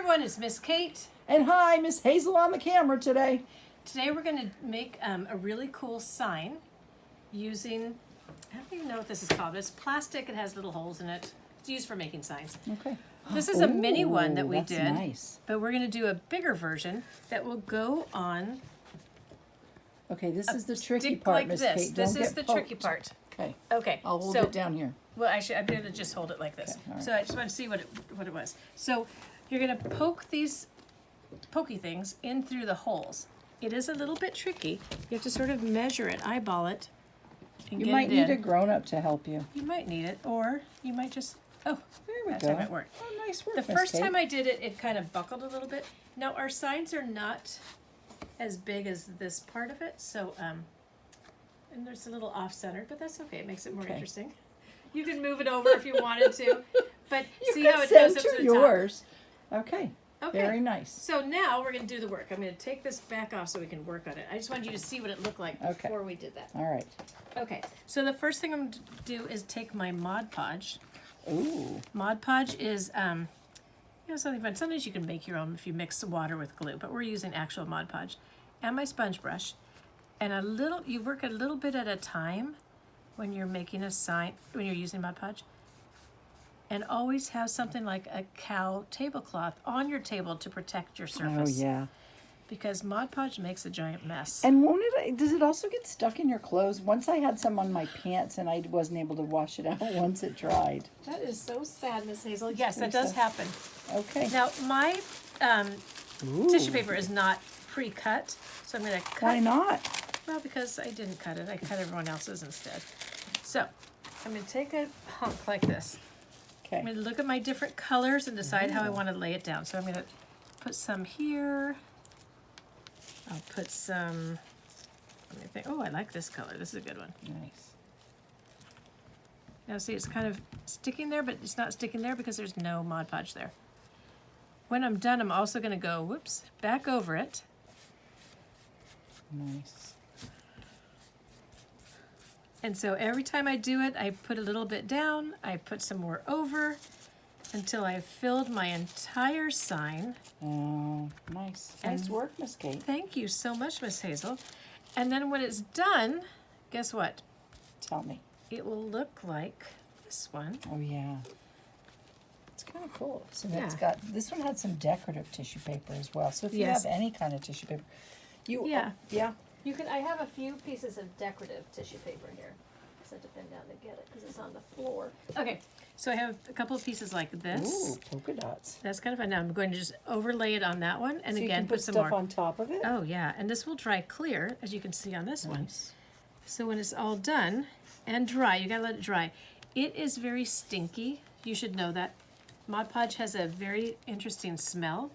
everyone, it's Miss Kate. And hi, Miss Hazel on the camera today. Today we're going to make a really cool sign using, I don't even know what this is called, but it's plastic, it has little holes in it. It's used for making signs. Okay. This is a mini one that we that's did, nice. But we're going to do a bigger version that will go on. Okay, this is the tricky stick part, like Miss this. Kate. This Don't is get the poked. tricky part. Okay. Okay. I'll hold so, it down here. Well, actually, I'm going to just hold it like this. Okay, all right. So I just want to see what it was. So you're going to poke these pokey things in through the holes. It is a little bit tricky. You have to sort of measure it, eyeball it, and You get might it need in. a grown-up to help you. You might need it, or you might just, There we that's go. how it worked. Oh, nice work, The Miss first Kate. time I did it, it kind of buckled a little bit. Now our signs are not as big as this part of it, so and there's a little off-centered, but that's okay. It makes it more interesting. You can move it over if you wanted to, but You see can how it goes up center to the yours. Okay. top. Okay. Very nice. So now we're going to do the work. I'm going to take this back off so we can work on it. I just wanted you to see what it looked like before we did that. All right. Okay, so the first thing I'm going to do is take my Mod Podge. Ooh. Mod Podge is, something fun. Sometimes you can make your own if you mix water with glue, but we're using actual Mod Podge. And my sponge brush. And you work a little bit at a time when you're making a sign, when you're using Mod Podge. And always have something like a cow tablecloth on your table to protect your surface. Oh, yeah. Because Mod Podge makes a giant mess. And does it also get stuck in your clothes? Once I had some on my pants and I wasn't able to wash it out once it dried. That is so sad, Miss Hazel. Yes, that does happen. Okay. Now, my tissue paper is not pre-cut, so I'm going to cut. Why not? Well, because I didn't cut it. I cut everyone else's instead. So, I'm going to take a hunk like this. Okay. I'm going to look at my different colors and decide how I want to lay it down. So I'm going to put some here. I'll put some, let me think. Oh, I like this color. This is a good one. Nice. Now see, it's kind of sticking there, but it's not sticking there because there's no Mod Podge there. When I'm done, I'm also going to go, back over it. Nice. And so every time I do it, I put a little bit down, I put some more over until I've filled my entire sign. Oh, nice. Nice work, Miss Kate. Thank you so much, Miss Hazel. And then when it's done, guess what? Tell me. It will look like this one. Oh, yeah. It's kind of cool. So Yeah. it's got, this one had some decorative tissue paper as well. So if you Yes. have any kind of tissue paper, Yeah. yeah. You can. I have a few pieces of decorative tissue paper here. So I have to bend down to get it because it's on the floor. Okay, so I have a couple of pieces like this. Ooh, polka dots. That's kind of fun. Now I'm going to just overlay it on that one, and So you again can put some stuff more. on top of it? Oh yeah, and this will dry clear, as you can see on this one. Nice. So when it's all done and dry, you gotta let it dry. It is very stinky. You should know that. Mod Podge has a very interesting smell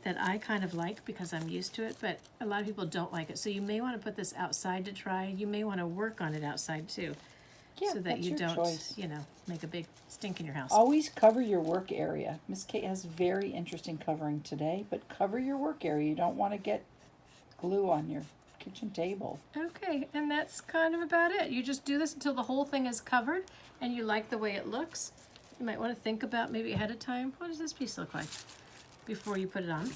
that I kind of like because I'm used to it, but a lot of people don't like it. So you may want to put this outside to dry. You may want to work on it outside too. Yeah, so that that's you your don't, choice. make a big stink in your house. Always cover your work area. Miss Kate has very interesting covering today, but cover your work area. You don't want to get glue on your kitchen table. Okay, and that's kind of about it. You just do this until the whole thing is covered and you like the way it looks. You might want to think about maybe ahead of time, what does this piece look like before you put it on?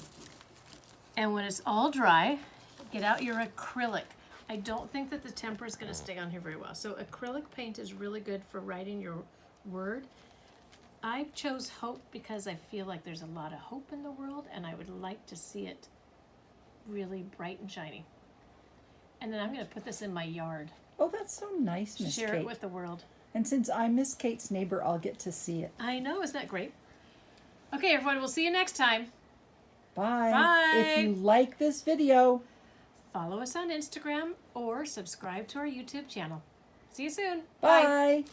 And when it's all dry, get out your acrylic. I don't think that the temper is going to stay on here very well. So acrylic paint is really good for writing your word. I chose hope because I feel like there's a lot of hope in the world and I would like to see it really bright and shiny. And then I'm going to put this in my yard. Oh, that's so nice, Miss Kate. Share it with the world. And since I'm Miss Kate's neighbor, I'll get to see it. I know, isn't that great? Okay, everyone, we'll see you next time. Bye. Bye. If you like this video, Follow us on Instagram or subscribe to our YouTube channel. See you soon. bye.